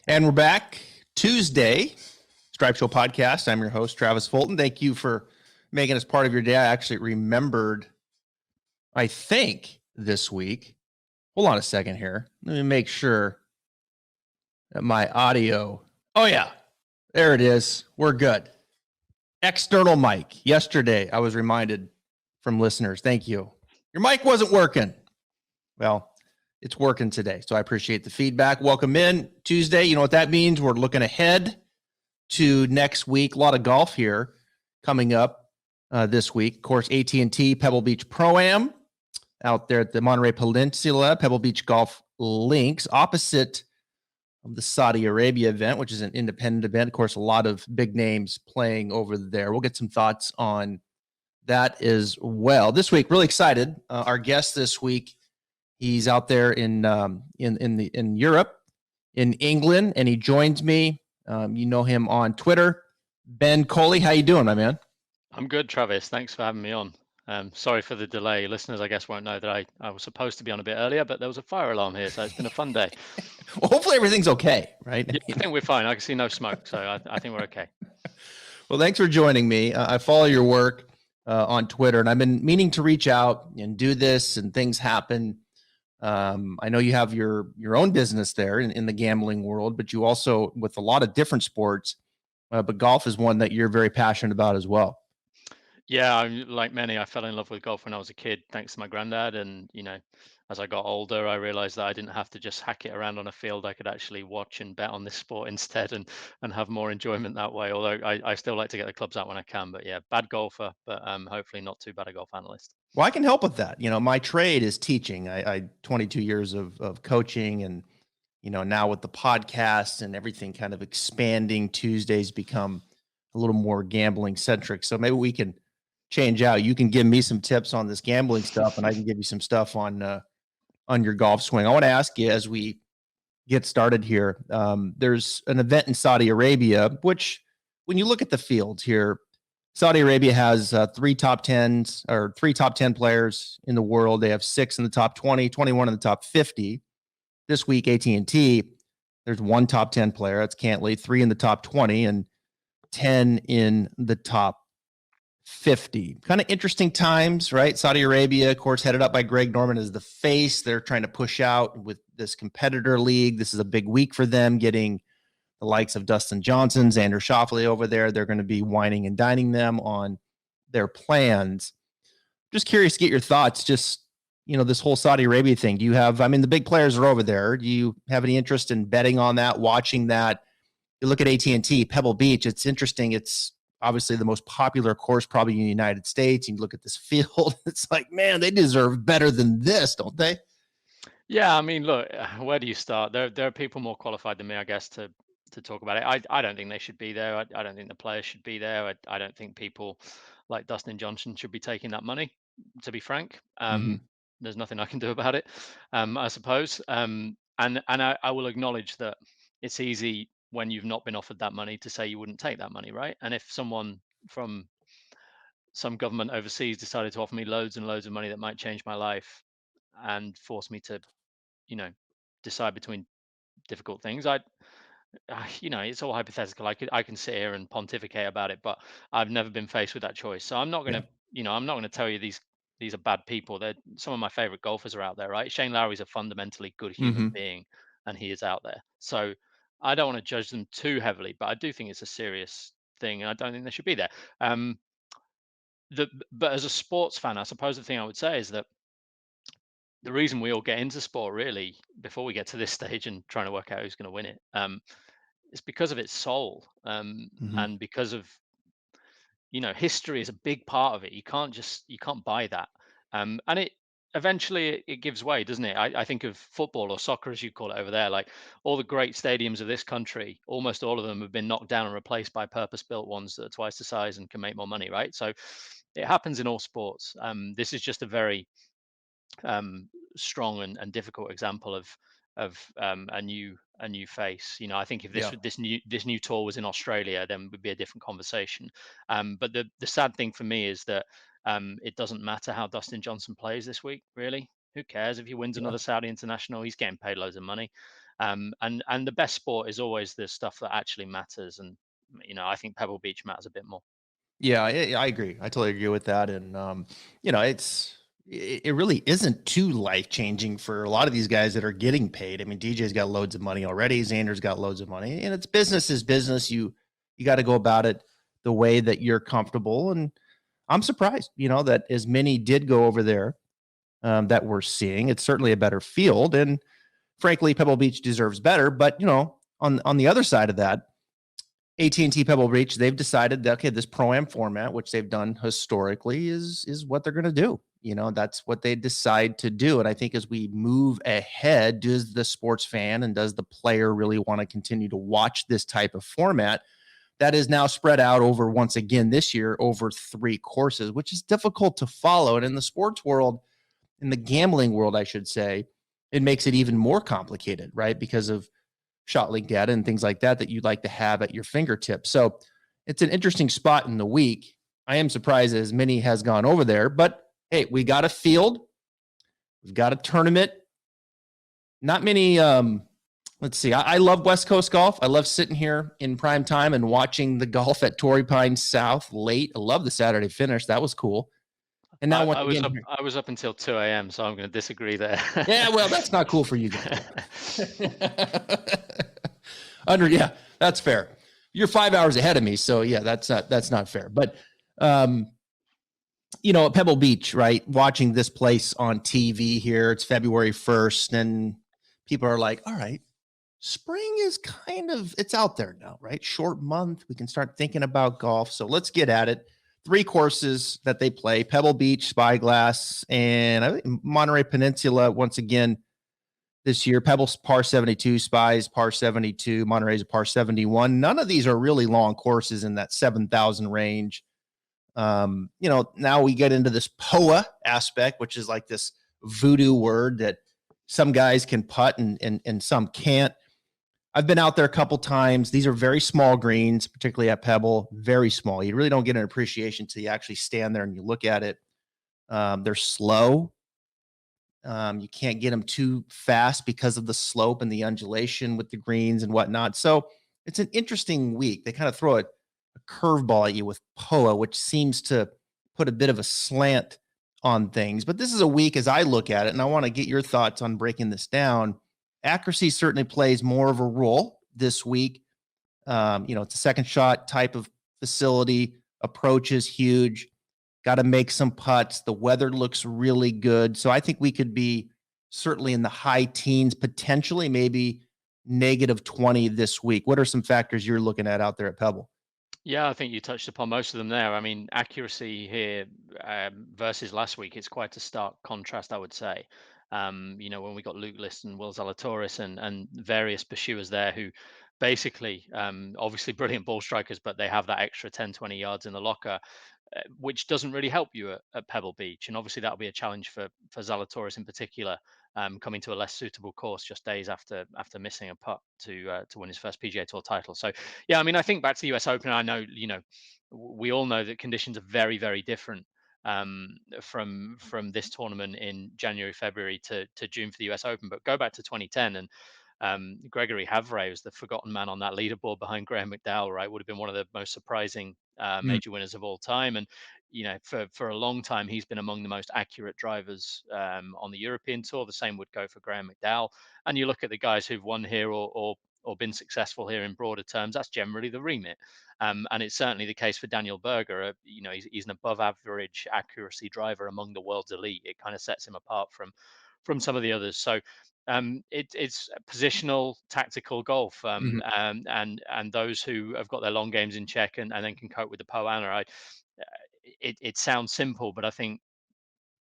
And we're back Tuesday, Stripe Show podcast. I'm your host, Travis Fulton. Thank you for making us part of your day. I actually remembered, I think, this week. Hold on a second here. Let me make sure that my audio. Oh, yeah. There it is. We're good. External mic. Yesterday, I was reminded from listeners. Thank you. Your mic wasn't working. Well, it's working today. So I appreciate the feedback. Welcome in Tuesday. You know what that means? We're looking ahead to next week. A lot of golf here coming up this week. Of course, AT&T Pebble Beach Pro AM out there at the Monterey Peninsula, Pebble Beach Golf Links, opposite of the Saudi Arabia event, which is an independent event. Of course, a lot of big names playing over there. We'll get some thoughts on that as well. This week, really excited. Our guest this week, he's out there in Europe, in England, and he joins me. You know him on Twitter. Ben Coley, how you doing, my man? I'm good, Travis. Thanks for having me on. Sorry for the delay. Listeners, I guess, won't know that I was supposed to be on a bit earlier, but there was a fire alarm here, so it's been a fun day. Well, hopefully everything's okay, right? Yeah, I think we're fine. I can see no smoke, so I think we're okay. Well, thanks for joining me. I follow your work on Twitter, and I've been meaning to reach out and do this, and things happen. I know you have your own business there in the gambling world, but you also, with a lot of different sports, but golf is one that you're very passionate about as well. Yeah, like many, I fell in love with golf when I was a kid, thanks to my granddad. And, as I got older, I realized that I didn't have to just hack it around on a field. I could actually watch and bet on this sport instead and have more enjoyment that way. Although I still like to get the clubs out when I can. But yeah, bad golfer, but hopefully not too bad a golf analyst. Well, I can help with that. My trade is teaching. I 22 years of coaching, and now with the podcast and everything kind of expanding, Tuesdays become a little more gambling centric. So maybe we can change out. You can give me some tips on this gambling stuff, and I can give you some stuff on your golf swing. I want to ask you as we get started here. There's an event in Saudi Arabia, which when you look at the fields here, Saudi Arabia has three top 10 players in the world. They have 6 in the top 20, 21 in the top 50. This week, AT&T, there's one top 10 player. That's Cantley, 3 in the top 20, and 10 in the top 50. Kind of interesting times, right? Saudi Arabia, of course, headed up by Greg Norman as the face. They're trying to push out with this competitor league. This is a big week for them, getting the likes of Dustin Johnson, Xander Schauffele over there. They're going to be wining and dining them on their plans. Just curious to get your thoughts, just, this whole Saudi Arabia thing. Do you have, the big players are over there. Do you have any interest in betting on that, watching that? You look at AT&T, Pebble Beach. It's interesting. It's obviously the most popular course probably in the United States. You look at this field. It's like, man, they deserve better than this, don't they? Yeah, look, where do you start? There are people more qualified than me, I guess, to talk about it. I don't think they should be there. I don't think the players should be there. I don't think people like Dustin Johnson should be taking that money, to be frank. There's nothing I can do about it, I suppose. And I will acknowledge that it's easy when you've not been offered that money to say you wouldn't take that money, right? And if someone from some government overseas decided to offer me loads and loads of money that might change my life and force me to, decide between difficult things, it's all hypothetical. I can sit here and pontificate about it, but I've never been faced with that choice. So I'm not going to, I'm not going to tell you these are bad people. They're some of my favorite golfers are out there, right? Shane Lowry's a fundamentally good human being, and he is out there. So I don't want to judge them too heavily, but I do think it's a serious thing, and I don't think they should be there. But as a sports fan, I suppose the thing I would say is that the reason we all get into sport, really, before we get to this stage and trying to work out who's going to win it, it's because of its soul, and because of history is a big part of it. You can't buy that, and it eventually it gives way, doesn't it? I think of football or soccer, as you call it over there. Like all the great stadiums of this country, almost all of them have been knocked down and replaced by purpose-built ones that are twice the size and can make more money, right? So it happens in all sports. This is just a very strong and difficult example of a new face. I think if this new tour was in Australia, then it would be a different conversation. But the sad thing for me is that it doesn't matter how Dustin Johnson plays this week. Really, who cares if he wins another Saudi International? He's getting paid loads of money. And the best sport is always the stuff that actually matters. And I think Pebble Beach matters a bit more. Yeah, I agree. I totally agree with that. And it really isn't too life changing for a lot of these guys that are getting paid. I mean, DJ's got loads of money already. Xander's got loads of money, and it's business is business. You got to go about it the way that you're comfortable. And I'm surprised, that as many did go over there that we're seeing. It's certainly a better field, and frankly, Pebble Beach deserves better. But on the other side of that, AT&T Pebble Beach, they've decided that, okay, this Pro-Am format, which they've done historically, is what they're going to do. That's what they decide to do. And I think as we move ahead, does the sports fan and does the player really want to continue to watch this type of format that is now spread out over, once again, this year, over 3 courses, which is difficult to follow. And in the sports world, in the gambling world, I should say, it makes it even more complicated, right? Because of shot link data and things like that you'd like to have at your fingertips. So it's an interesting spot in the week. I am surprised as many has gone over there, but hey, we got a field, we've got a tournament. Not many. Let's see. I love West Coast golf. I love sitting here in prime time and watching the golf at Torrey Pines South late. I love the Saturday finish. That was cool. And now once again, I was up until 2 a.m., so I'm going to disagree there. Yeah, well, that's not cool for you guys. Yeah, that's fair. You're 5 hours ahead of me, so yeah, that's not fair. But at Pebble Beach, right? Watching this place on TV here, it's February 1st, and people are like, all right, spring is it's out there now, right? Short month, we can start thinking about golf. So let's get at it. 3 courses that they play: Pebble Beach, Spyglass, and I think Monterey Peninsula once again this year. Pebble's par 72, Spies par 72, Monterey's a par 71. None of these are really long courses in that 7,000 range. Now we get into this POA aspect, which is like this voodoo word that some guys can putt and some can't. I've been out there a couple times. These are very small greens, particularly at Pebble, very small. You really don't get an appreciation until you actually stand there and you look at it. They're slow. You can't get them too fast because of the slope and the undulation with the greens and whatnot. So it's an interesting week. They kind of throw a curveball at you with POA, which seems to put a bit of a slant on things. But this is a week, as I look at it, and I want to get your thoughts on breaking this down. Accuracy certainly plays more of a role this week. It's a second shot type of facility. Approach is huge. Got to make some putts. The weather looks really good. So I think we could be certainly in the high teens, potentially maybe -20 this week. What are some factors you're looking at out there at Pebble? Yeah, I think you touched upon most of them there. I mean, accuracy here versus last week, it's quite a stark contrast, I would say. When we got Luke List and Will Zalatoris and various pursuers there who basically, obviously brilliant ball strikers, but they have that extra 10, 20 yards in the locker, which doesn't really help you at Pebble Beach. And obviously that'll be a challenge for Zalatoris in particular, coming to a less suitable course just days after missing a putt to win his first PGA Tour title. So yeah, I mean, I think back to the US Open. I know, we all know that conditions are very, very different from this tournament in January, February to June for the US Open. But go back to 2010 and Gregory Havre was the forgotten man on that leaderboard behind Graham McDowell, right? Would have been one of the most surprising Mm. major winners of all time. And, for a long time, he's been among the most accurate drivers on the European tour. The same would go for Graham McDowell. And you look at the guys who've won here or been successful here in broader terms, that's generally the remit. And it's certainly the case for Daniel Berger. He's an above average accuracy driver among the world's elite. It kind of sets him apart from some of the others. So it's positional, tactical golf, Mhm. and those who have got their long games in check and then can cope with the Poana. It sounds simple, but I think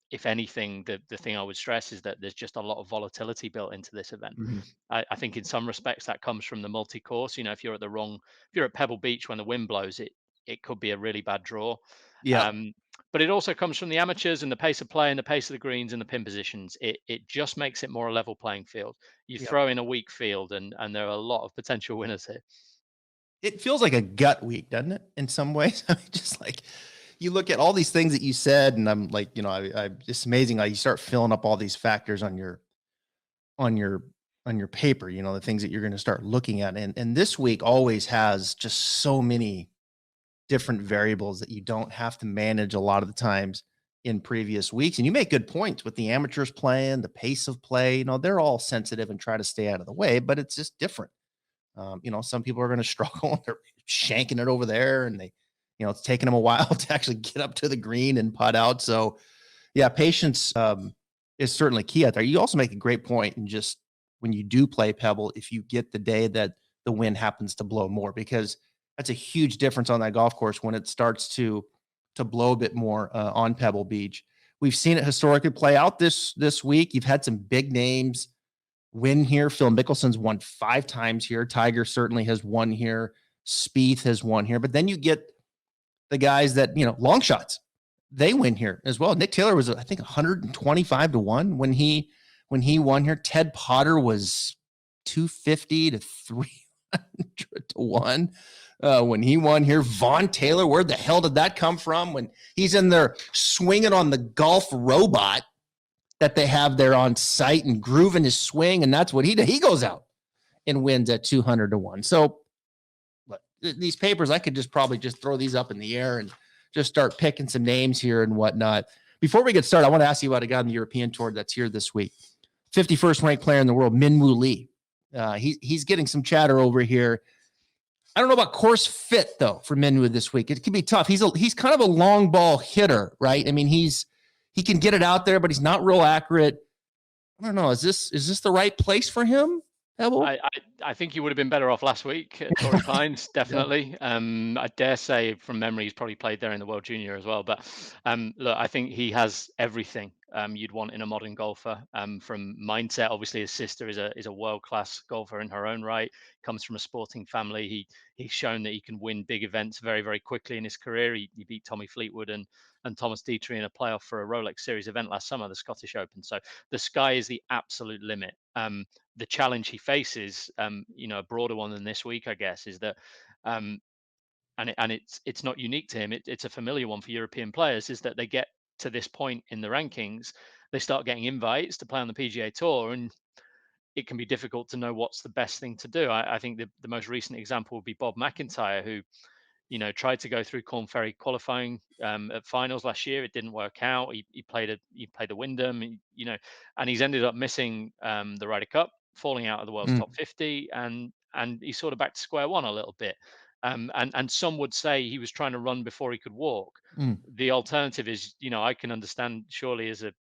if anything, the thing I would stress is that there's just a lot of volatility built into this event. Mhm. I think in some respects that comes from the multi-course. If you're at Pebble Beach when the wind blows, it could be a really bad draw. Yep. Um, but it also comes from the amateurs and the pace of play and the pace of the greens and the pin positions. It just makes it more a level playing field. You Yep. throw in a weak field, and there are a lot of potential winners here. It feels like a gut week, doesn't it? In some ways, I mean, just like you look at all these things that you said, and I'm like, I just amazing. Like you start filling up all these factors on your on your paper, you know, the things that you're going to start looking at. And this week always has just so many different variables that you don't have to manage a lot of the times in previous weeks. And you make good points with the amateurs playing, the pace of play, you know, they're all sensitive and try to stay out of the way, but it's just different. You know, some people are going to struggle. They're shanking it over there, and they, you know, it's taking them a while to actually get up to the green and putt out. So, yeah, patience is certainly key out there. You also make a great point, and just when you do play Pebble, if you get the day that the wind happens to blow more, because that's a huge difference on that golf course when it starts to blow a bit more on Pebble Beach. We've seen it historically play out this week. You've had some big names win here. Phil Mickelson's won 5 times here. Tiger certainly has won here. Spieth has won here. But then you get the guys that, you know, long shots, they win here as well. Nick Taylor was, I think, 125 to 1 when he won here. Ted Potter was 250 to 300 to 1 when he won here. Vaughn Taylor, where the hell did that come from? When he's in there swinging on the golf robot that they have there on site and grooving his swing, and that's what he did. He goes out and wins at 200 to 1. So these papers, I could just probably just throw these up in the air and just start picking some names here and whatnot. Before we get started, I want to ask you about a guy on the European Tour that's here this week. 51st ranked player in the world, Min-Woo Lee. He's getting some chatter over here. I don't know about course fit though for Min-Woo this week. It could be tough. He's kind of a long ball hitter, right? I mean, he can get it out there, but he's not real accurate. I don't know. Is this the right place for him, Pebble? I think he would have been better off last week at Torrey Pines, definitely. I dare say from memory he's probably played there in the World Junior as well. But look, I think he has everything you'd want in a modern golfer. From mindset, obviously his sister is a world-class golfer in her own right. Comes from a sporting family. He's shown that he can win big events very, very quickly in his career. He beat Tommy Fleetwood and Thomas Dietrich in a playoff for a Rolex Series event last summer, the Scottish Open. So the sky is the absolute limit. The challenge he faces, you know, a broader one than this week, I guess, is that, and it's not unique to him. It's a familiar one for European players, is that they get to this point in the rankings, they start getting invites to play on the PGA Tour, and it can be difficult to know what's the best thing to do. I think the most recent example would be Bob McIntyre, who, you know, tried to go through Corn Ferry qualifying at finals last year. It didn't work out. He played the Wyndham, you know, and he's ended up missing the Ryder Cup, falling out of the world's top 50, and he's sort of back to square one a little bit. And some would say he was trying to run before he could walk. The alternative is, you know, I can understand surely as a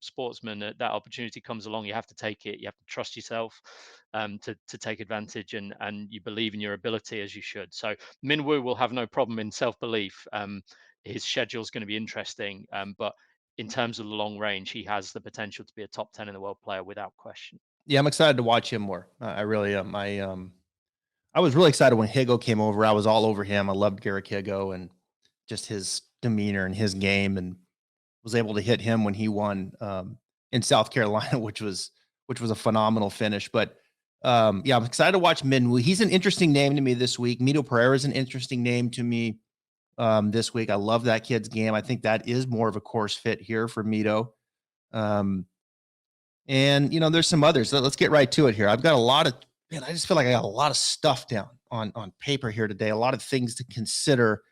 sportsman that opportunity comes along, you have to take it. You have to trust yourself to take advantage, and you believe in your ability as you should. So Min-Woo will have no problem in self-belief. His schedule is going to be interesting, but in terms of the long range, he has the potential to be a top 10 in the world player without question. Yeah, I'm excited to watch him more. I really am. I was really excited when Higo came over. I was all over him. I loved Garrick Higo and just his demeanor and his game, and was able to hit him when he won in South Carolina, which was a phenomenal finish. But yeah, I'm excited to watch Min-Woo. He's an interesting name to me this week. Mito Pereira is an interesting name to me this week. I love that kid's game. I think that is more of a course fit here for Mito. And, you know, there's some others. So let's get right to it here. I've got a lot of, man, I just feel like I got a lot of stuff down on paper here today, a lot of things to consider.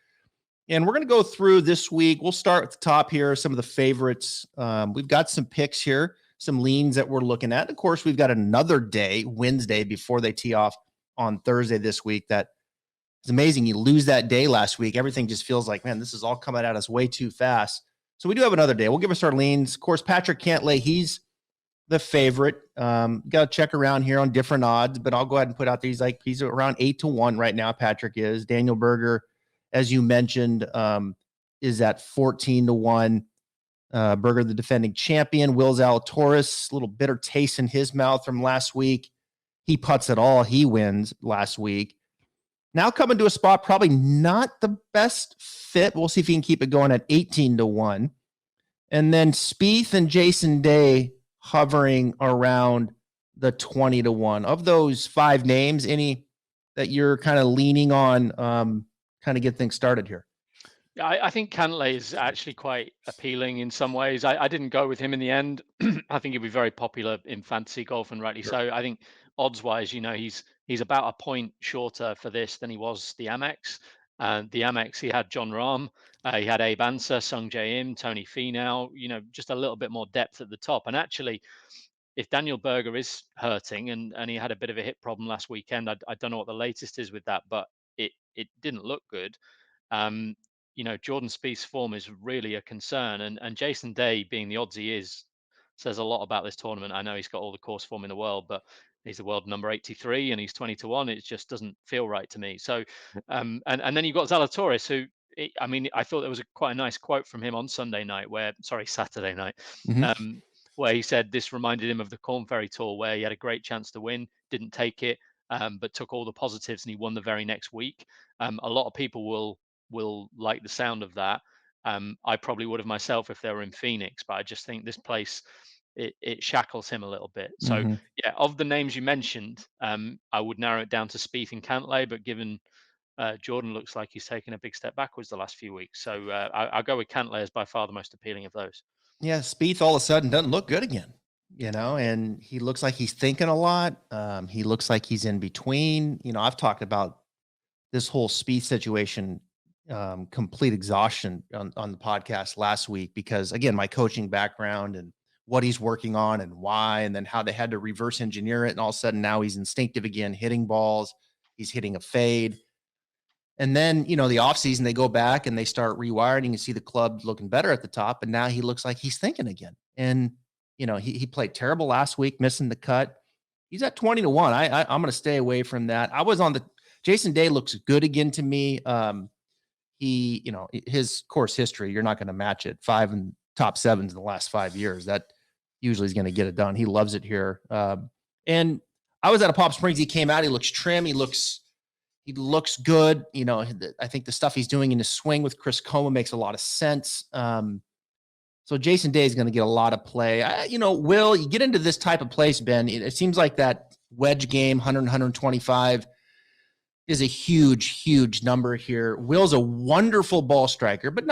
And we're going to go through this week. We'll start at the top here, some of the favorites. We've got some picks here, some leans that we're looking at. Of course, we've got another day, Wednesday, before they tee off on Thursday this week. That is amazing. You lose that day last week. Everything just feels like, man, this is all coming at us way too fast. So we do have another day. We'll give us our leans. Of course, Patrick Cantlay, he's the favorite. Got to check around here on different odds, but I'll go ahead and put out these. Like, he's around 8 to 1 right now. Patrick is. Daniel Berger, as you mentioned, is at 14 to 1. Berger, the defending champion. Will Zalatoris, a little bitter taste in his mouth from last week. He putts it all. He wins last week. Now coming to a spot, probably not the best fit. We'll see if he can keep it going at 18 to 1. And then Spieth and Jason Day hovering around the 20 to 1. Of those 5 names, any that you're kind of leaning on kind of get things started here? I think Cantlay is actually quite appealing in some ways. I didn't go with him in the end. I think he'd be very popular in fantasy golf, and rightly Sure. so. I think odds wise, he's about a point shorter for this than he was the Amex. And the Amex, he had John Rahm, he had Abe Ancer, Sung Jae Im, Tony Finau. Just a little bit more depth at the top. And actually, if Daniel Berger is hurting, and he had a bit of a hip problem last weekend, I don't know what the latest is with that, but it didn't look good. um, Jordan Spieth's form is really a concern, and Jason Day, being the odds he is, says a lot about this tournament. I know he's got all the course form in the world, but he's the world number 83 and he's 20-1. It just doesn't feel right to me. So, and then you've got Zalatoris, who, I mean, I thought there was quite a nice quote from him on Sunday night, sorry, Saturday night, Hmm. where he said this reminded him of the Corn Ferry Tour, where he had a great chance to win, didn't take it, but took all the positives and he won the very next week. A lot of people will like the sound of that. I probably would have myself if they were in Phoenix, but I just think this place, it shackles him a little bit. So Hmm. yeah, of the names you mentioned, I would narrow it down to Spieth and Cantlay, but given Jordan looks like he's taken a big step backwards the last few weeks, so I'll go with Cantlay as by far the most appealing of those. Yeah, Spieth all of a sudden doesn't look good again, and he looks like he's thinking a lot. He looks like he's in between. I've talked about this whole Spieth situation, complete exhaustion on the podcast last week because, again, my coaching background and what he's working on and why, and then how they had to reverse engineer it. And all of a sudden now he's instinctive again, hitting balls. He's hitting a fade. And then, the offseason, they go back and they start rewiring. You see the club looking better at the top. And now he looks like he's thinking again. And, he played terrible last week, missing the cut. He's at 20-1. I'm going to stay away from that. I was on the Jason Day looks good again to me. His course history, you're not going to match it. 5 and top 7s in the last 5 years. That usually is going to get it done. He loves it here. And I was at a Palm Springs. He came out. He looks trim. He looks good. I think the stuff he's doing in his swing with Chris Coma makes a lot of sense. So Jason Day is going to get a lot of play. Will, you get into this type of place, Ben, it seems like that wedge game, 100, 125 is a huge, huge number here. Will's a wonderful ball striker, but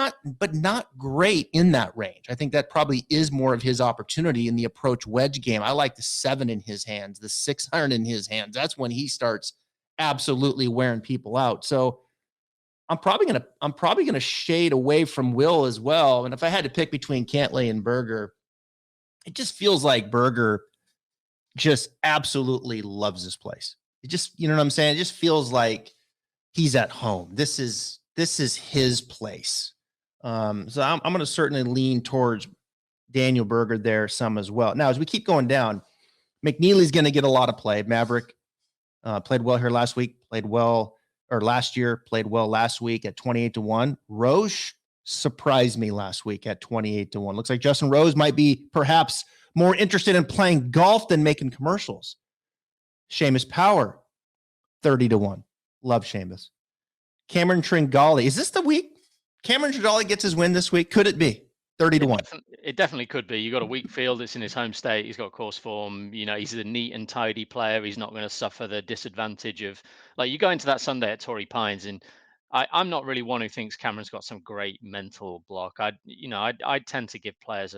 not great in that range. I think that probably is more of his opportunity in the approach wedge game. I like the 7 in his hands, the 600 in his hands. That's when he starts absolutely wearing people out. So I'm probably gonna shade away from Will as well. And if I had to pick between Cantlay and Berger, it just feels like Berger just absolutely loves this place. It just, you know what I'm saying? It just feels like he's at home. This is his place. So I'm going to certainly lean towards Daniel Berger there some as well. Now, as we keep going down, McNeely's going to get a lot of play. Maverick played well here last week, last year, played well last week at 28-1. Roche surprised me last week at 28-1. Looks like Justin Rose might be perhaps more interested in playing golf than making commercials. Seamus Power, 30-1. Love Seamus. Cameron Tringale. Is this the week Cameron Tringale gets his win this week? Could it be 30-1? It definitely could be. You got a weak field. It's in his home state. He's got course form. He's a neat and tidy player. He's not going to suffer the disadvantage of, like, you go into that Sunday at Torrey Pines, and I'm not really one who thinks Cameron's got some great mental block. I tend to give players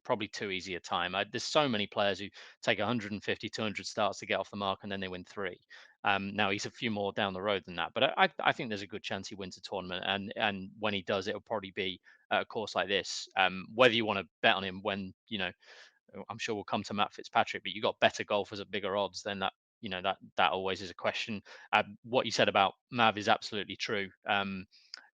probably too easy a time. There's so many players who take 150, 200 starts to get off the mark, and then they win 3. Now he's a few more down the road than that, but I think there's a good chance he wins a tournament, and when he does, it'll probably be at a course like this. Whether you want to bet on him when, I'm sure we'll come to Matt Fitzpatrick, but you got better golfers at bigger odds, then that always is a question. What you said about Mav is absolutely true.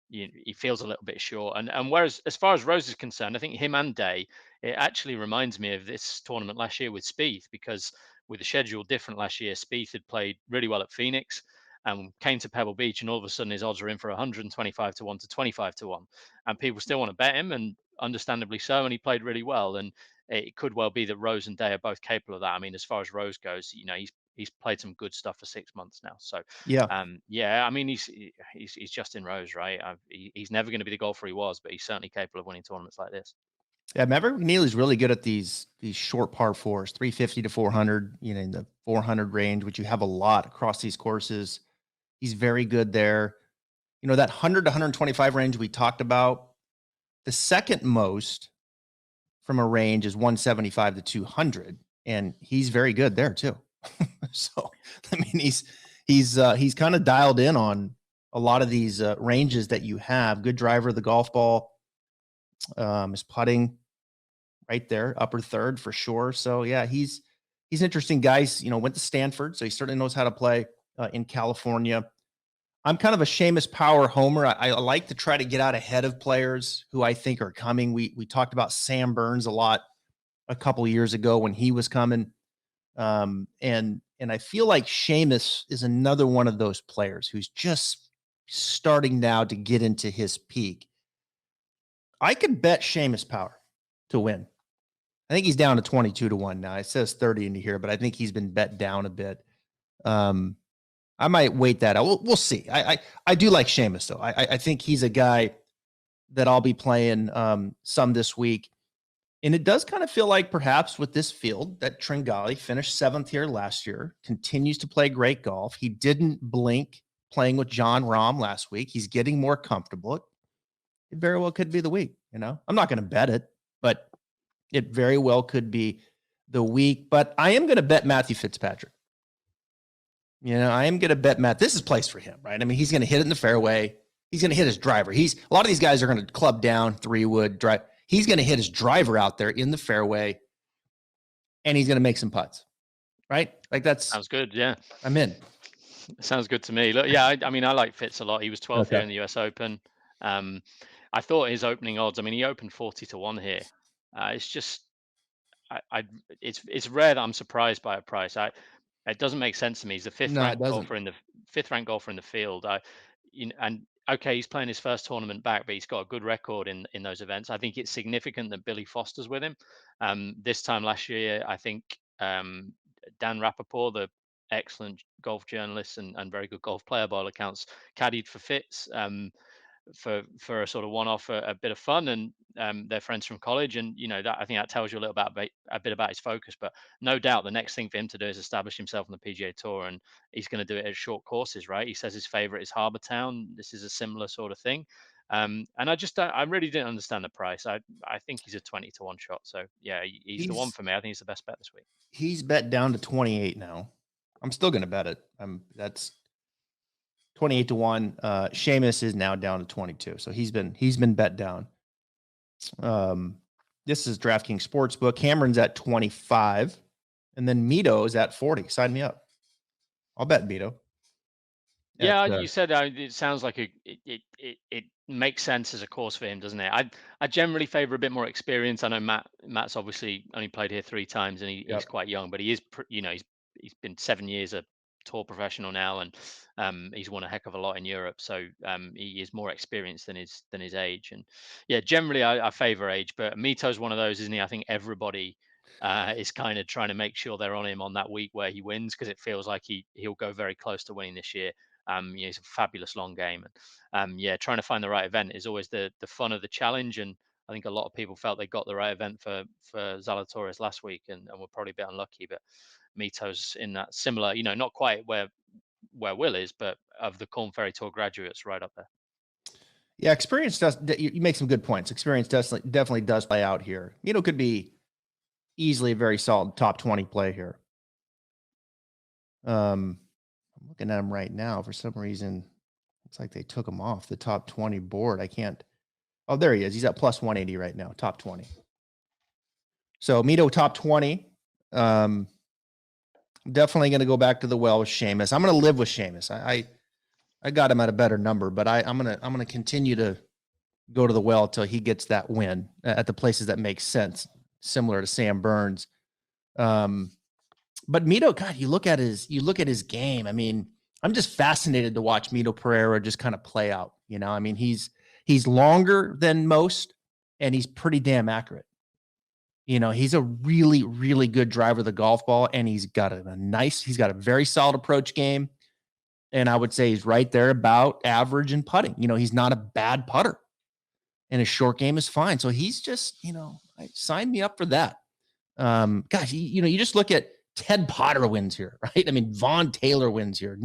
He feels a little bit short. And whereas, as far as Rose is concerned, I think him and Day, it actually reminds me of this tournament last year with Spieth, because with the schedule different last year, Spieth had played really well at Phoenix and came to Pebble Beach, and all of a sudden his odds were in for 125-1 to 25-1, and people still want to bet him, and understandably so. And he played really well, and it could well be that Rose and Day are both capable of that. I mean, as far as Rose goes, he's played some good stuff for 6 months now. So Yeah. yeah, I mean, he's Justin Rose, right? He's never going to be the golfer he was, but he's certainly capable of winning tournaments like this. Yeah, Maverick McNeely's really good at these short par fours, 350 to 400, in the 400 range, which you have a lot across these courses. He's very good there. that 100 to 125 range we talked about, the second most from a range is 175 to 200, and he's very good there too. So, I mean, he's kind of dialed in on a lot of these ranges that you have. Good driver of the golf ball. His putting right there, upper third for sure. So yeah, he's interesting. Guys, went to Stanford, so he certainly knows how to play in California. I'm kind of a Seamus Power homer. I like to try to get out ahead of players who I think are coming. We talked about Sam Burns a lot a couple of years ago when he was coming. And I feel like Seamus is another one of those players who's just starting now to get into his peak. I could bet Seamus Power to win. I think he's down to 22 to 1 now. It says 30 into here, but I think he's been bet down a bit. I might wait that out. We'll see. I do like Seamus though. I think he's a guy that I'll be playing some this week. And it does kind of feel like perhaps with this field that Tringali finished 7th here last year, continues to play great golf. He didn't blink playing with John Rahm last week. He's getting more comfortable. It very well could be the week, I'm not going to bet it, but it very well could be the week. But I am going to bet Matthew Fitzpatrick. I am going to bet Matt. This is placed for him, right? I mean, he's going to hit it in the fairway. He's going to hit his driver. A lot of these guys are going to club down, 3-wood, drive. He's going to hit his driver out there in the fairway, and he's going to make some putts, right? Like Sounds good. Yeah, I'm in. Sounds good to me. Look, yeah, I mean, I like Fitz a lot. He was 12th here in the US Open. I thought his opening odds. I mean, he opened 40 to 1 here. It's just, it's rare that I'm surprised by a price. It doesn't make sense to me. He's the fifth ranked golfer in the field. And okay, he's playing his first tournament back, but he's got a good record in those events. I think it's significant that Billy Foster's with him. This time last year, I think Dan Rappaport, the excellent golf journalist and very good golf player by all accounts, caddied for Fitz. For a sort of one-off, a bit of fun, and they're friends from college, and that I think that tells you a bit about his focus. But no doubt, the next thing for him to do is establish himself on the PGA Tour, and he's going to do it at short courses, right? He says his favorite is Harbour Town. This is a similar sort of thing, and I really didn't understand the price. I think he's a 20 to 1 shot. So yeah, he's the one for me. I think he's the best bet this week. He's bet down to 28 now. I'm still going to bet it. That's 28 to 1. Seamus is now down to 22. So he's been bet down. This is DraftKings Sportsbook. Cameron's at 25. And then Mito is at 40. Sign me up. I'll bet Mito. Yeah, you said it sounds like it makes sense as a course for him, doesn't it? I generally favor a bit more experience. I know Matt's obviously only played here 3 times, and he's quite young, but he is he's been 7 years a tour professional now, and he's won a heck of a lot in Europe, so he is more experienced than his age. And yeah, generally I favor age, but Mito's one of those, isn't he? I think everybody is kind of trying to make sure they're on him on that week where he wins, because it feels like he'll go very close to winning this year. It's a fabulous long game, and trying to find the right event is always the fun of the challenge. And I think a lot of people felt they got the right event for Zalatoris last week, and were probably a bit unlucky. But Mito's in that similar, not quite where Will is, but of the Corn Ferry Tour graduates, right up there. Yeah, experience does. You make some good points. Experience definitely does play out here. Could be easily a very solid top 20 play here. I'm looking at him right now. For some reason, looks like they took him off the top 20 board. I can't. Oh, there he is. He's at plus 180 right now, top 20. So Mito top 20. Definitely going to go back to the well with Seamus. I'm going to live with Seamus. I got him at a better number, but I'm gonna continue to go to the well until he gets that win at the places that make sense, similar to Sam Burns. But Mito, God, you look at his game. I mean, I'm just fascinated to watch Mito Pereira just kind of play out. I mean, he's longer than most, and he's pretty damn accurate. He's a really, really good driver of the golf ball, and he's got a very solid approach game. And I would say he's right there about average in putting. He's not a bad putter, and his short game is fine. So he's just, sign me up for that. Gosh, you just look at Ted Potter wins here, right? I mean, Vaughn Taylor wins here.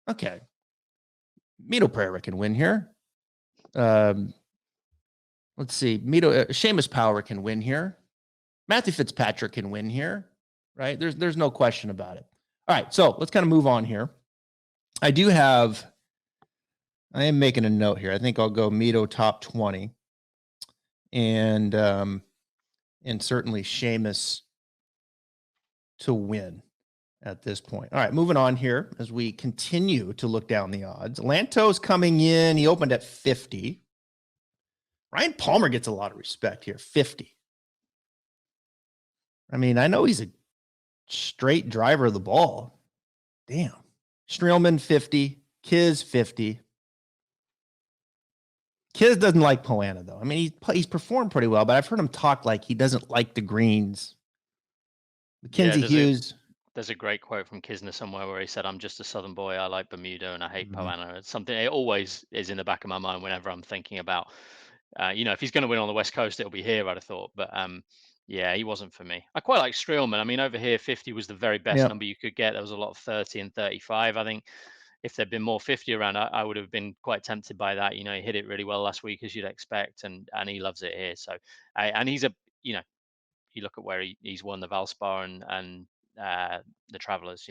Okay. Mito Pereira can win here. Let's see. Seamus Power can win here. Matthew Fitzpatrick can win here, right? There's no question about it. All right, so let's kind of move on here. I am making a note here. I think I'll go Mito top 20, and certainly Seamus to win at this point. All right, moving on here as we continue to look down the odds. Lanto's coming in. He opened at 50. Ryan Palmer gets a lot of respect here, 50. I mean, I know he's a straight driver of the ball. Damn. Streelman, 50. Kiz, 50. Kiz doesn't like Poana, though. I mean, he's performed pretty well, but I've heard him talk like he doesn't like the greens. Mackenzie Hughes. There's a great quote from Kisner somewhere where he said, "I'm just a Southern boy. I like Bermuda and I hate Poana." It's something, it always is in the back of my mind whenever I'm thinking about, if he's going to win on the West Coast, it'll be here, I'd have thought. But yeah, he wasn't for me. I quite like Streelman. I mean, over here, 50 was the very best number you could get. There was a lot of 30 and 35. I think if there'd been more 50 around, I would have been quite tempted by that. He hit it really well last week, as you'd expect, and he loves it here. So, and he's you look at where he's won the Valspar and the Travelers.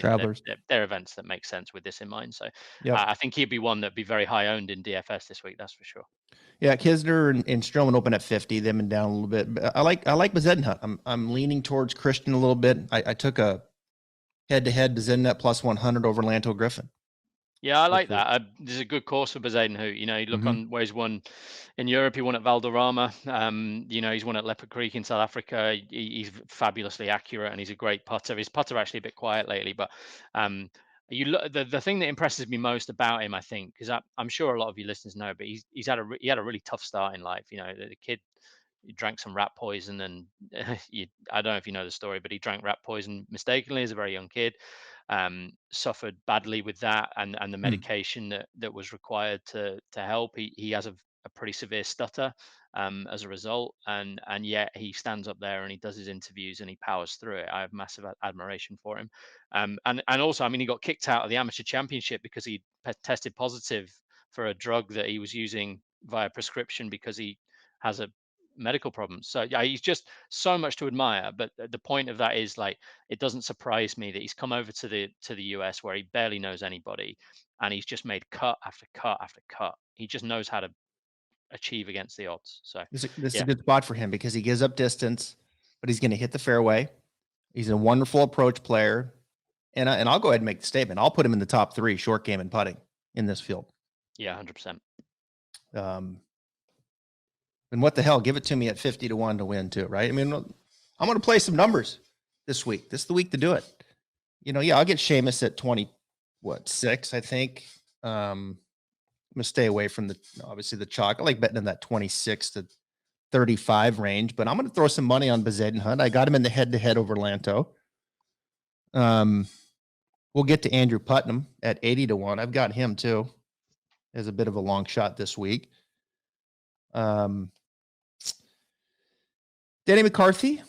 They're events that make sense with this in mind. So I think he'd be one that'd be very high owned in DFS this week. That's for sure. Yeah, Kisner and Streelman open at 50. They've been down a little bit. But I like Bezuidenhout. I'm leaning towards Christian a little bit. I took a head-to-head Bezuidenhout plus 100 over Lanto Griffin. Yeah, I like that. There's a good course for Bezuidenhout. You look on where he's won in Europe. He won at Valderrama. He's won at Leopard Creek in South Africa. He's fabulously accurate and he's a great putter. His putter actually a bit quiet lately, but the thing that impresses me most about him, I think, because I'm sure a lot of you listeners know, but he had a really tough start in life. The kid, he drank some rat poison, and I don't know if you know the story, but he drank rat poison mistakenly as a very young kid. Suffered badly with that and the medication that was required to help. He has a pretty severe stutter as a result, and yet he stands up there and he does his interviews and he powers through it. I have massive admiration for him. And also, I mean, he got kicked out of the amateur championship because he tested positive for a drug that he was using via prescription because he has a medical problems. So yeah, he's just so much to admire. But the point of that is, like, it doesn't surprise me that he's come over to the US where he barely knows anybody, and he's just made cut after cut after cut. He just knows how to achieve against the odds. So this is a good spot for him because he gives up distance, but he's going to hit the fairway. He's a wonderful approach player, and I'll go ahead and make the statement. I'll put him in the top 3 short game and putting in this field. Yeah, 100%. And what the hell? Give it to me at 50 to 1 to win too, right? I mean, I'm going to play some numbers this week. This is the week to do it. I'll get Seamus at 6, I think. I'm going to stay away from obviously the chalk. I like betting in that 26 to 35 range, but I'm going to throw some money on Bezuidenhout. I got him in the head-to-head over Lanto. We'll get to Andrew Putnam at 80 to 1. I've got him too as a bit of a long shot this week. Danny McCarthy,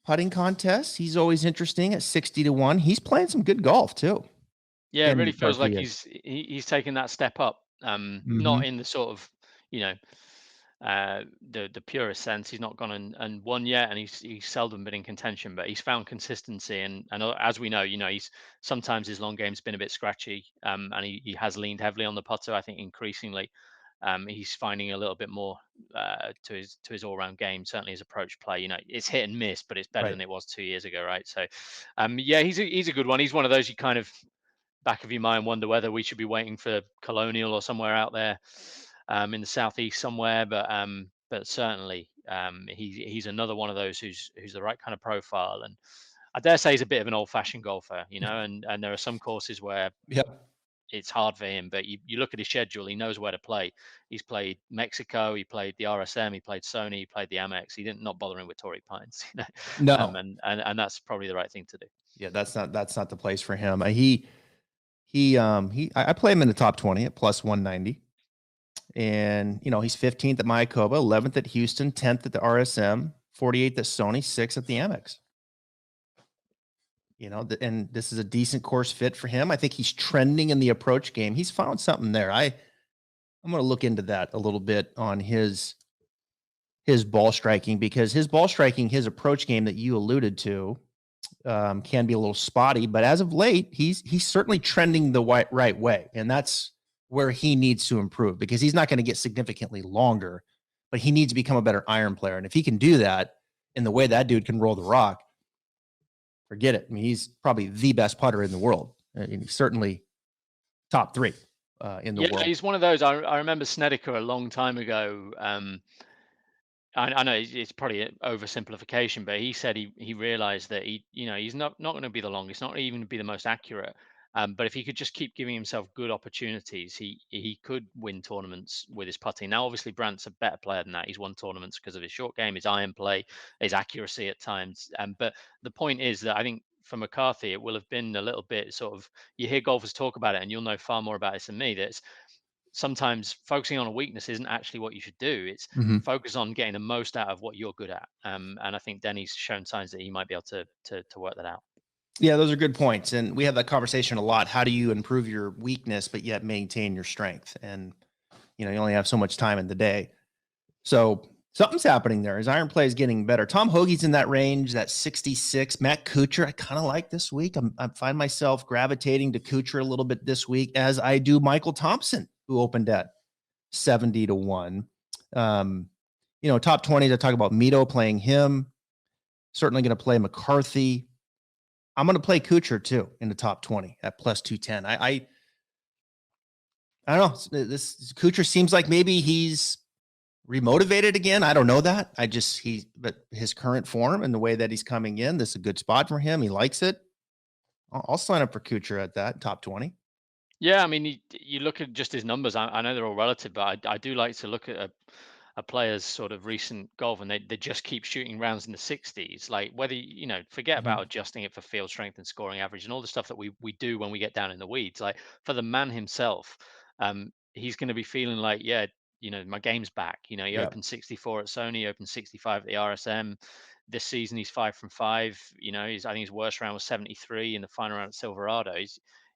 putting contest. He's always interesting at 60 to 1. He's playing some good golf too. Yeah, it really feels like he's taken that step up. Not in the sort of, the purest sense. He's not gone and won yet, and he's seldom been in contention, but he's found consistency. And as we know, he's sometimes his long game's been a bit scratchy, and he has leaned heavily on the putter. I think increasingly. He's finding a little bit more to his all-round game. Certainly his approach play, it's hit and miss, but it's better than it was 2 years ago, right? So, yeah, he's a good one. He's one of those you kind of back of your mind wonder whether we should be waiting for Colonial or somewhere out there in the southeast somewhere. But certainly he's another one of those who's the right kind of profile, and I dare say he's a bit of an old-fashioned golfer, and there are some courses where it's hard for him, but you look at his schedule, he knows where to play. He's played Mexico, he played the RSM, he played Sony, he played the Amex. He didn't not bothering with Torrey Pines, No, and that's probably the right thing to do. Yeah, that's not the place for him. I play him in the top 20 at plus 190, and he's 15th at Mayakoba, 11th at Houston, 10th at the RSM, 48th at Sony, 6th at the Amex. and this is a decent course fit for him. I think he's trending in the approach game. He's found something there. I'm going to look into that a little bit on his ball striking, because his ball striking, his approach game that you alluded to, can be a little spotty, but as of late, he's certainly trending the right way. And that's where he needs to improve, because he's not going to get significantly longer, but he needs to become a better iron player. And if he can do that in the way that dude can roll the rock, forget it. I mean, he's probably the best putter in the world. And he's certainly top 3 in the world. He's one of those. I remember Snedeker a long time ago. I know it's probably an oversimplification, but he said he realized that he's not going to be the longest, not even be the most accurate. But if he could just keep giving himself good opportunities, he could win tournaments with his putting. Now, obviously, Brandt's a better player than that. He's won tournaments because of his short game, his iron play, his accuracy at times. But the point is that I think for McCarthy, it will have been a little bit sort of, you hear golfers talk about it, and you'll know far more about this than me. That's sometimes focusing on a weakness isn't actually what you should do. It's focus on getting the most out of what you're good at. And I think Denny's shown signs that he might be able to work that out. Yeah, those are good points. And we have that conversation a lot. How do you improve your weakness, but yet maintain your strength? And, you only have so much time in the day. So something's happening there. His iron play is getting better. Tom Hoagie's in that range, that 66. Matt Kuchar, I kind of like this week. I find myself gravitating to Kuchar a little bit this week, as I do Michael Thompson, who opened at 70-1. Top 20, to talk about Mito, playing him. Certainly going to play McCarthy. I'm going to play Kuchar too in the top 20 at plus 210. I don't know. This Kuchar seems like maybe he's remotivated again. I don't know that. But his current form and the way that he's coming in, this is a good spot for him. He likes it. I'll sign up for Kuchar at that top 20. Yeah, I mean, you look at just his numbers. I know they're all relative, but I do like to look at a player's sort of recent golf, and they just keep shooting rounds in the 60s. Like, whether forget about adjusting it for field strength and scoring average and all the stuff that we do when we get down in the weeds. Like, for the man himself, he's going to be feeling like, my game's back. He opened 64 at Sony, opened 65 at the RSM. This season he's 5 from 5. I think his worst round was 73 in the final round at Silverado.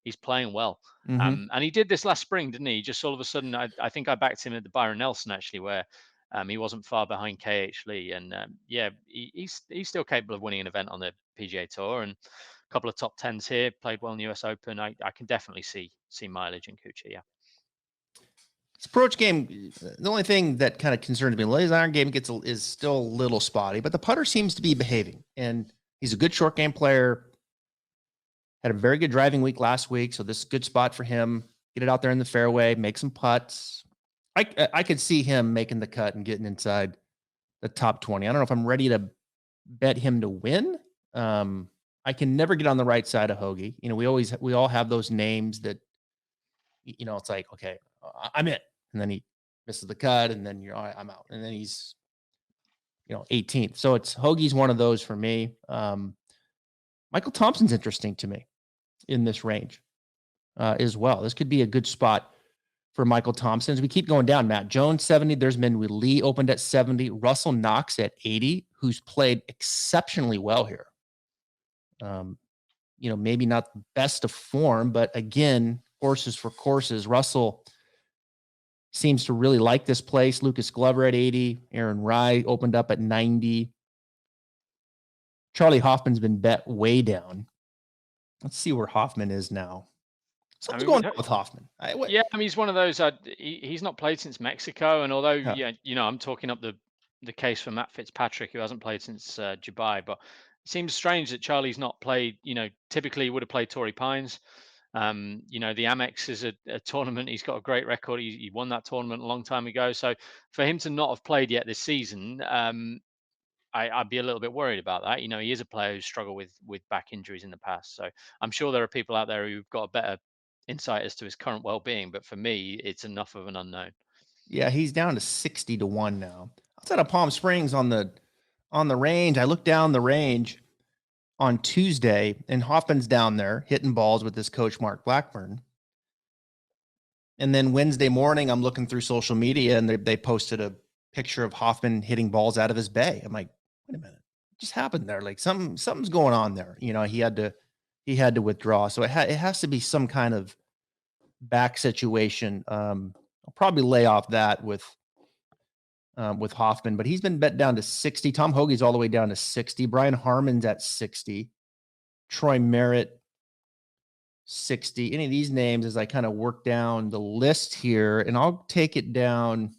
He's playing well. And he did this last spring, didn't he? Just all of a sudden, I think I backed him at the Byron Nelson, actually, where he wasn't far behind KH Lee. And he's still capable of winning an event on the PGA Tour, and a couple of top 10s here, played well in the US Open. I can definitely see mileage in Kuchar, yeah. His approach game, the only thing that kind of concerns me, his iron game is still a little spotty, but the putter seems to be behaving. And he's a good short game player. Had a very good driving week last week, so this is a good spot for him. Get it out there in the fairway, make some putts. I could see him making the cut and getting inside the top 20. I don't know if I'm ready to bet him to win. I can never get on the right side of Hoagie. We all have those names that, it's like, okay, I'm in. And then he misses the cut, and then you're, all right, I'm out. And then he's, 18th. So Hoagie's one of those for me. Michael Thompson's interesting to me in this range as well. This could be a good spot for Michael Thompson. As we keep going down, Matt Jones, 70. There's Minwoo Lee opened at 70. Russell Knox at 80, who's played exceptionally well here. Maybe not the best of form, but again, horses for courses. Russell seems to really like this place. Lucas Glover at 80. Aaron Rai opened up at 90. Charlie Hoffman's been bet way down. Let's see where Hoffman is now. Something's going on with Hoffman. He's one of those. He's not played since Mexico, and although I'm talking up the case for Matt Fitzpatrick, who hasn't played since Dubai, but it seems strange that Charlie's not played. Typically he would have played Torrey Pines. The Amex is a tournament. He's got a great record. He won that tournament a long time ago. So for him to not have played yet this season, I'd be a little bit worried about that. He is a player who's struggled with back injuries in the past. So I'm sure there are people out there who've got a better insight as to his current well-being. But for me, it's enough of an unknown. Yeah, he's down to 60-1 now. Outside of Palm Springs on the range, I looked down the range on Tuesday, and Hoffman's down there hitting balls with his coach, Mark Blackburn. And then Wednesday morning, I'm looking through social media, and they posted a picture of Hoffman hitting balls out of his bay. I'm like, wait a minute, what just happened there? Like something's going on there. He had to he had to withdraw. So it has to be some kind of back situation. I'll probably lay off that with Hoffman, but he's been bet down to 60. Tom Hoagie's all the way down to 60. Brian Harmon's at 60. Troy Merritt 60. Any of these names as I kind of work down the list here, and I'll take it down.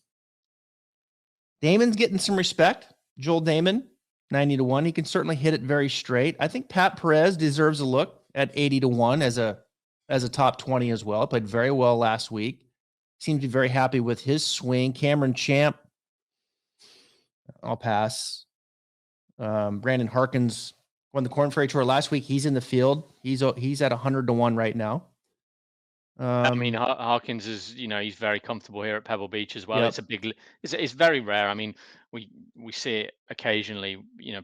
Damon's getting some respect. Joel Damon, 90-1. He can certainly hit it very straight. I think Pat Perez deserves a look at 80-1 as a top 20 as well. Played very well last week. Seems to be very happy with his swing. Cameron Champ, I'll pass. Brandon Harkins won the Corn Ferry Tour last week. He's in the field. He's at 100-1 right now. I mean, Harkins is, he's very comfortable here at Pebble Beach as well. It's a big, it's very rare. I mean, we see it occasionally.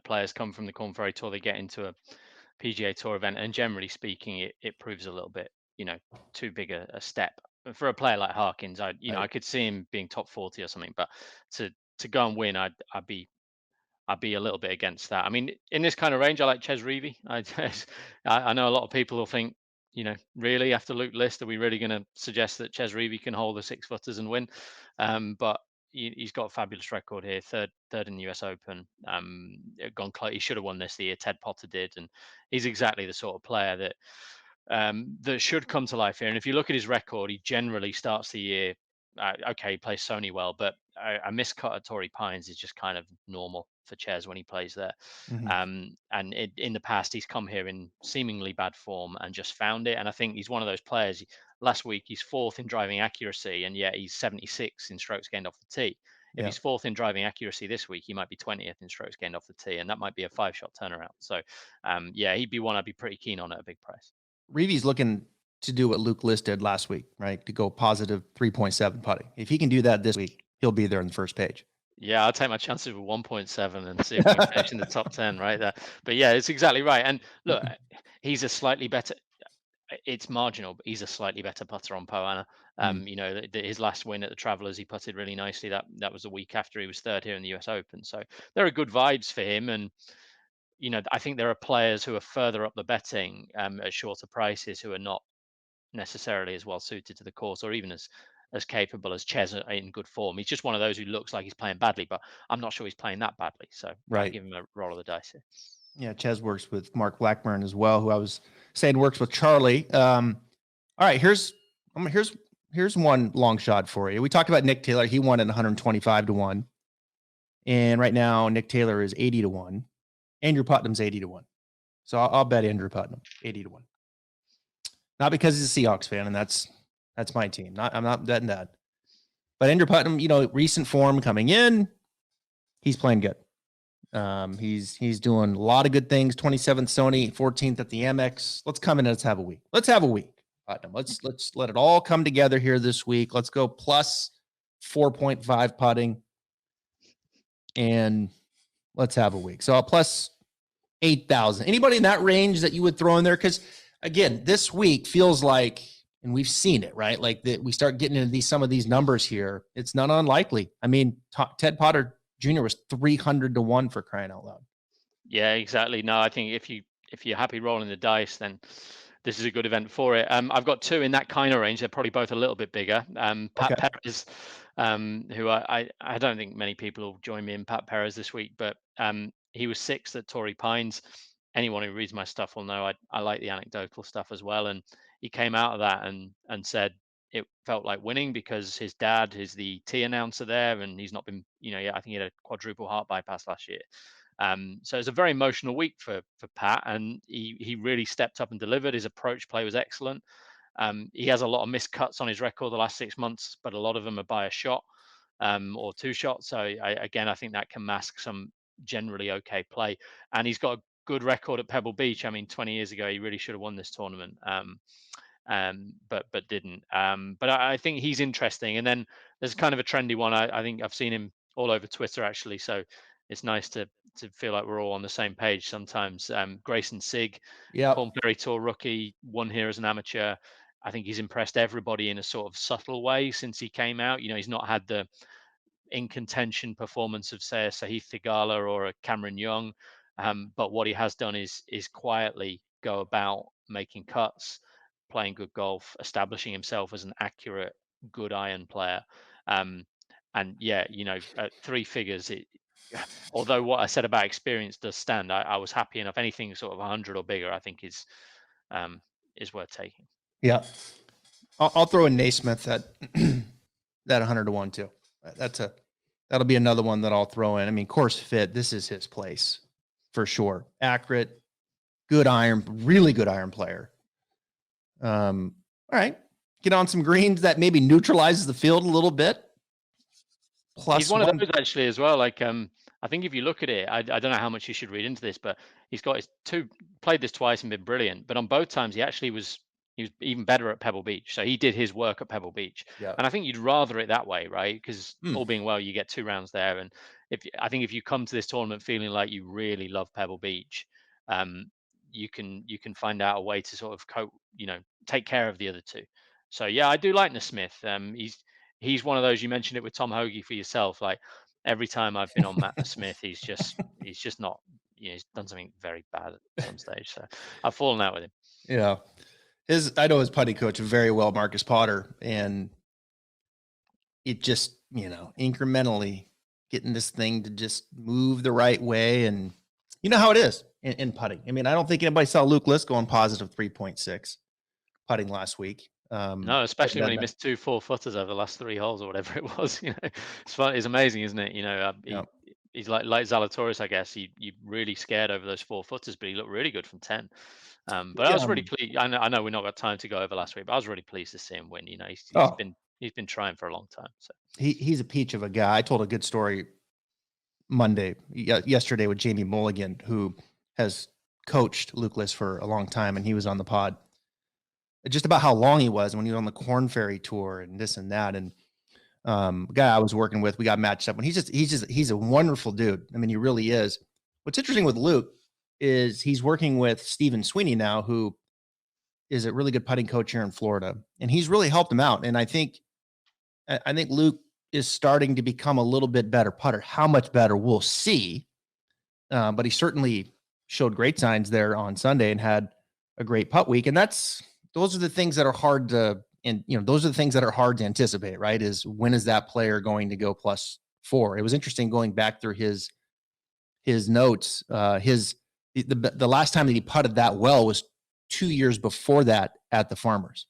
Players come from the Corn Ferry Tour, they get into a PGA Tour event, and generally speaking, it proves a little bit, too big a step. But for a player like Harkins, I could see him being top 40 or something. But to go and win, I'd be a little bit against that. I mean, in this kind of range, I like Ches Reavie. I know a lot of people will think, really after Luke List, are we really going to suggest that Ches Reavie can hold the 6-footers and win? But he's got a fabulous record here, third in the US Open. Gone close. He should have won this the year. Ted Potter did, and he's exactly the sort of player that should come to life here. And if you look at his record, he generally starts the year. Okay, he plays Sony well, but a miscut at Torrey Pines is just kind of normal for Ches when he plays there. And in the past, he's come here in seemingly bad form and just found it. And I think he's one of those players. Last week, he's fourth in driving accuracy, and yet he's 76 in strokes gained off the tee. If he's fourth in driving accuracy this week, he might be 20th in strokes gained off the tee, and that might be a 5-shot turnaround. So, he'd be one I'd be pretty keen on at a big price. Reavie's looking to do what Luke List did last week, right? To go positive 3.7 putting. If he can do that this week, he'll be there in the first page. Yeah, I'll take my chances with 1.7 and see if we can finish in the top 10 right there. But yeah, it's exactly right. And look, he's a slightly better, it's marginal, but he's a slightly better putter on Poana. His last win at the Travelers, he putted really nicely. That was a week after he was third here in the US Open. So there are good vibes for him. And, I think there are players who are further up the betting at shorter prices who are not necessarily as well suited to the course or even as capable as Ches in good form. He's just one of those who looks like he's playing badly, but I'm not sure he's playing that badly. So I give him a roll of the dice here. Yeah, Ches works with Mark Blackburn as well, who I was saying works with Charlie. All right, here's one long shot for you. We talked about Nick Taylor. He won at 125-1. And right now, Nick Taylor is 80-1. Andrew Putnam's 80-1. So I'll bet Andrew Putnam 80-1. Not because he's a Seahawks fan, and that's my team. I'm not betting that. But Andrew Putnam, recent form coming in, he's playing good. He's doing a lot of good things. 27th Sony, 14th at the Amex. Let's come in and let's have a week. Putnam. Let's let it all come together here this week. Let's go plus 4.5 putting, and let's have a week. So a plus 8,000. Anybody in that range that you would throw in there? Because again, this week feels like, and we've seen it, right? Like we start getting into some of these numbers here. It's not unlikely. I mean, Ted Potter Jr. was 300-1 for crying out loud. Yeah, exactly. No, I think if you're happy rolling the dice, then this is a good event for it. I've got two in that kind of range. They're probably both a little bit bigger. Pat Perez, who I don't think many people will join me in Pat Perez this week, but he was sixth at Torrey Pines. Anyone who reads my stuff will know I like the anecdotal stuff as well. And he came out of that and said it felt like winning because his dad is the tee announcer there, and he's not been, I think he had a quadruple heart bypass last year. So it's a very emotional week for Pat, and he really stepped up and delivered. His approach play was excellent. He has a lot of missed cuts on his record the last 6 months, but a lot of them are by a shot or two shots. So I think that can mask some generally okay play. And he's got a good record at Pebble Beach. I mean, 20 years ago, he really should have won this tournament. But didn't. But I think he's interesting. And then there's kind of a trendy one. I think I've seen him all over Twitter actually. So it's nice to feel like we're all on the same page sometimes. Grayson Sigg, Corn Ferry Tour rookie, won here as an amateur. I think he's impressed everybody in a sort of subtle way since he came out. He's not had the in contention performance of, say, a Sahith Theegala or a Cameron Young. But what he has done is quietly go about making cuts, playing good golf, establishing himself as an accurate, good iron player. Um, and yeah, at three figures, although what I said about experience does stand, I was happy enough. Anything sort of 100 or bigger, I think um, is worth taking. Yeah. I'll throw in Naismith at that 100 to 1 too. That'll be another one that I'll throw in. I mean, course fit, this is his place for sure. Accurate, good iron, really good iron player. All right. Get on some greens that maybe neutralizes the field a little bit. He's Plus one of one. those actually as well. Like, I think if you look at it, I don't know how much you should read into this, but he's got his two played this twice and been brilliant. But on both times, he was even better at Pebble Beach. So he did his work at Pebble Beach, Yeah. and I think you'd rather it that way, right? Because Hmm. all being well, you get 2 rounds there, and I think if you come to this tournament feeling like you really love Pebble Beach, um, you can find out a way to sort of cope, take care of the other two. So yeah, I do like Smith. He's one of those, you mentioned it with Tom Hoagie for yourself. Like every time I've been on Matt Smith, he's just not, he's done something very bad at some stage. So I've fallen out with him. Yeah. I know his putting coach very well, Marcus Potter, and it just, incrementally getting this thing to just move the right way. And you know how it is in putting. I mean, I don't think anybody saw Luke List going positive 3.6 putting last week. No, especially when he That- missed 2 4-footers over the last 3 holes or whatever it was. It's fun. It's amazing, isn't it? yeah. He's like Zalatoris, I guess. He really scared over those 4 footers, but he looked really good from 10. But I Yeah. was really pleased. I know we're not got time to go over last week, but I was really pleased to see him win. Oh, He's been trying for a long time. So he's a peach of a guy. I told a good story yesterday with Jamie Mulligan, who has coached Luke List for a long time, and he was on the pod just about how long he was when he was on the Corn Ferry tour and this and that. And guy I was working with, we got matched up, and he's a wonderful dude. I mean, he really is. What's interesting with Luke is he's working with Stephen Sweeney now, who is a really good putting coach here in Florida, and he's really helped him out. And I think Luke is starting to become a little bit better putter. How much better, we'll see. But he certainly showed great signs there on Sunday and had a great putt week. And those are the things that are hard to, and those are the things that are hard to anticipate, right? Is when is that player going to go +4? It was interesting going back through his notes. The last time that he putted that well was 2 years before that at the Farmers.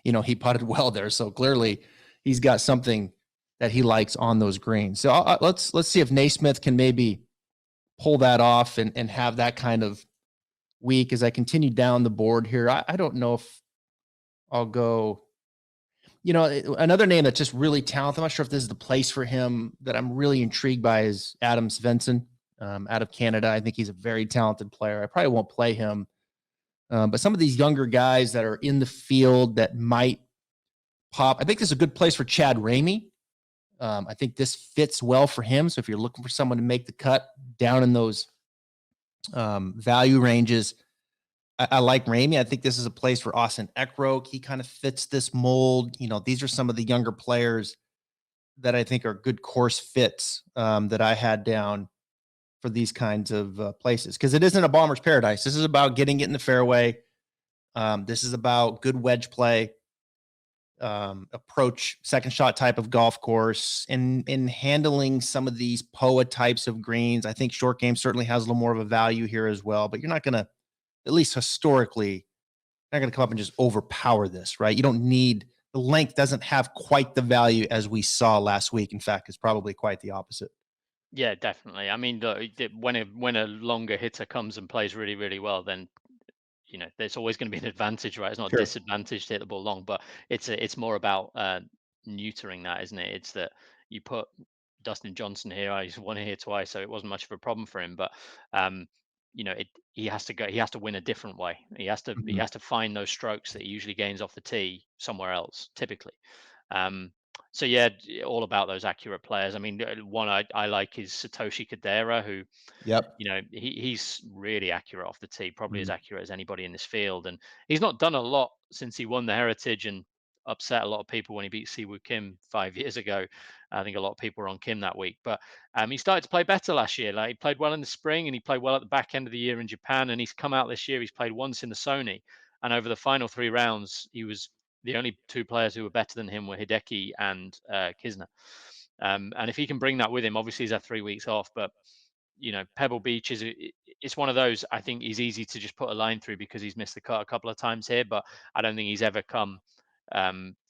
He putted well there, so clearly he's got something that he likes on those greens. So let's see if Naismith can maybe pull that off and have that kind of week as I continue down the board here. I don't know if I'll go. Another name that's just really talented. I'm not sure if this is the place for him that I'm really intrigued by is Adam Svensson out of Canada. I think he's a very talented player. I probably won't play him. But some of these younger guys that are in the field that might pop, I think this is a good place for Chad Ramey. I think this fits well for him. So if you're looking for someone to make the cut down in those value ranges, I like Ramey. I think this is a place for Austin Eckroat. He kind of fits this mold. These are some of the younger players that I think are good course fits that I had down for these kinds of places. Because it isn't a bomber's paradise. This is about getting it in the fairway. This is about good wedge play, approach, second shot type of golf course, and in handling some of these POA types of greens. I think short game certainly has a little more of a value here as well, but you're not going to, at least historically, not going to come up and just overpower this, right? You don't need, the length doesn't have quite the value as we saw last week. In fact, it's probably quite the opposite. yeah, definitely. I mean, look, when a longer hitter comes and plays really, really well, then there's always going to be an advantage, right? It's not a Sure. disadvantage to hit the ball long, but it's more about neutering that, isn't it? It's that you put Dustin Johnson here. He's won here twice, so it wasn't much of a problem for him. But um, he has to go. He has to win a different way. He Mhm. has to find those strokes that he usually gains off the tee somewhere else, typically. Um, so yeah, all about those accurate players. I mean, one I like is Satoshi Kadera, who Yep. he's really accurate off the tee, probably as Mhm. accurate as anybody in this field. And he's not done a lot since he won the Heritage. And upset a lot of people when he beat Siwoo Kim 5 years ago. I think a lot of people were on Kim that week, but he started to play better last year. Like, he played well in the spring and he played well at the back end of the year in Japan. And he's come out this year. He's played once in the Sony, and over the final 3 rounds, he was the only 2 players who were better than him were Hideki and Kisner. And if he can bring that with him, obviously he's had 3 weeks off, but Pebble Beach it's one of those. I think he's easy to just put a line through because he's missed the cut a couple of times here, but I don't think he's ever come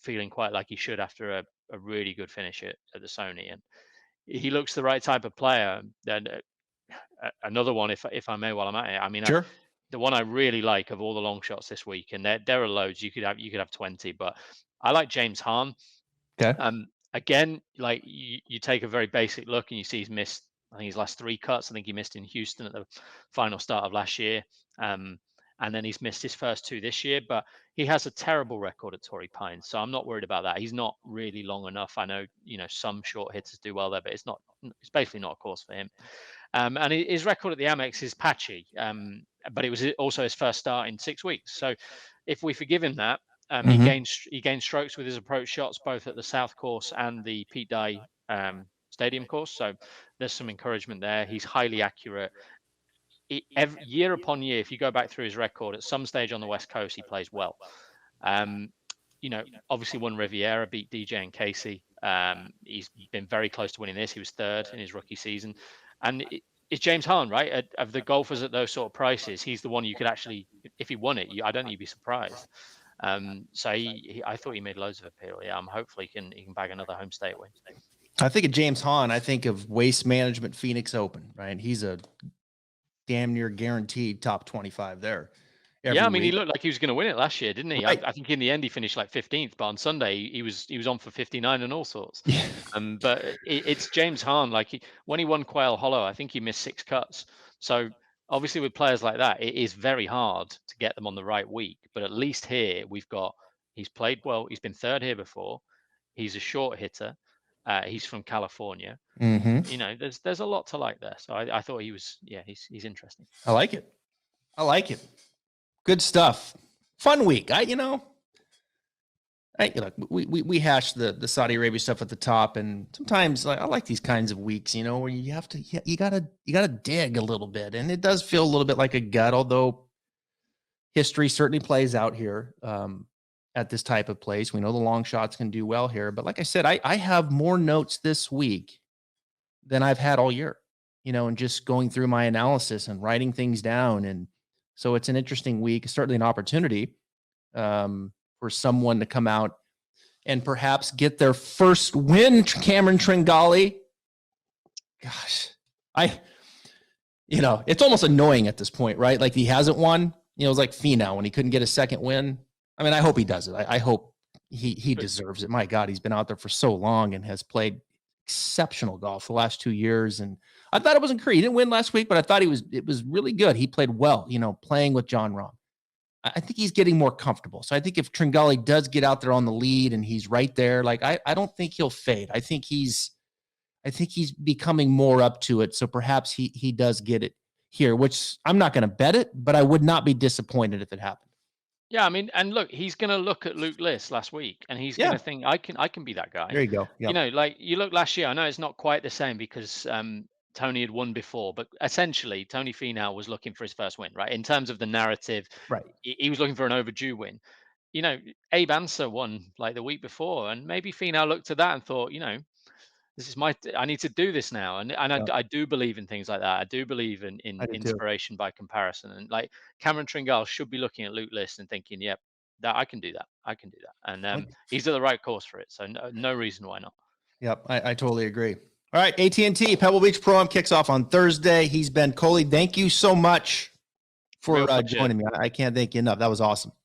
feeling quite like he should after a really good finish at the Sony. And he looks the right type of player. Then another one, if I may, while I'm at it, I mean, Sure. the one I really like of all the long shots this week, and there are loads. You could have 20, but I like James Hahn. Okay. Again, like you take a very basic look and you see he's missed, I think, his last 3 cuts. I think he missed in Houston at the final start of last year. And then he's missed his first 2 this year, but he has a terrible record at Torrey Pines. So I'm not worried about that. He's not really long enough. I know, some short hitters do well there, but it's basically not a course for him. And his record at the Amex is patchy. But it was also his first start in 6 weeks. So if we forgive him that, he gained strokes with his approach shots both at the South Course and the Pete Dye Stadium course. So there's some encouragement there. He's highly accurate. Year upon year, if you go back through his record, at some stage on the West Coast, he plays well. Obviously won Riviera, beat DJ and Casey. He's been very close to winning this. He was 3rd in his rookie season. And it's James Hahn, right? Of the golfers at those sort of prices, he's the one you could actually, if he won it, I don't think you'd be surprised. So I thought he made loads of appeal. Yeah, hopefully he can bag another home state win. I think of James Hahn, I think of Waste Management Phoenix Open, right? He's a damn near guaranteed top 25 there. Yeah, I mean, he looked like he was going to win it last year, didn't he? Right. I think in the end he finished like 15th, but on Sunday he was on for 59 and all sorts. Yeah. But it's James Hahn. Like when he won Quail Hollow, I think he missed 6 cuts. So obviously with players like that, it is very hard to get them on the right week. But at least here he's played well. He's been 3rd here before. He's a short hitter. He's from California. There's a lot to like there. So I thought he's interesting. I like it. Good stuff. Fun week. We hash the Saudi Arabia stuff at the top, and sometimes I like these kinds of weeks, where you gotta dig a little bit, and it does feel a little bit like a gut, although history certainly plays out here at this type of place. We know the long shots can do well here, but like I said, I have more notes this week than I've had all year, and just going through my analysis and writing things down. And so it's an interesting week, certainly an opportunity for someone to come out and perhaps get their first win. Cameron Tringali. Gosh, it's almost annoying at this point, right? Like he hasn't won. It was like Finau when he couldn't get a second win. I mean, I hope he does it. I hope he deserves it. My God, he's been out there for so long and has played exceptional golf the last 2 years. And I thought it wasn't He didn't win last week, but I thought it was really good. He played well, playing with John Rahm. I think he's getting more comfortable. So I think if Tringali does get out there on the lead and he's right there, like I don't think he'll fade. I think he's becoming more up to it. So perhaps he does get it here, which I'm not going to bet it, but I would not be disappointed if it happened. Yeah, I mean, and look, he's going to look at Luke List last week, and he's going to think, I can be that guy. There you go. Yep. Like you look last year. I know it's not quite the same because Tony had won before, but essentially Tony Finau was looking for his first win, right? In terms of the narrative, right? He was looking for an overdue win. Abe Ancer won like the week before, and maybe Finau looked at that and thought, this is I need to do this now. And I do believe in things like that. I do believe in inspiration by comparison. And like Cameron Tringali should be looking at Luke List and thinking, yep, that I can do that. And he's at the right course for it. So no reason why not. Yep, I totally agree. All right, AT&T Pebble Beach Pro AM kicks off on Thursday. He's been Coley. Thank you so much for joining me. I can't thank you enough. That was awesome.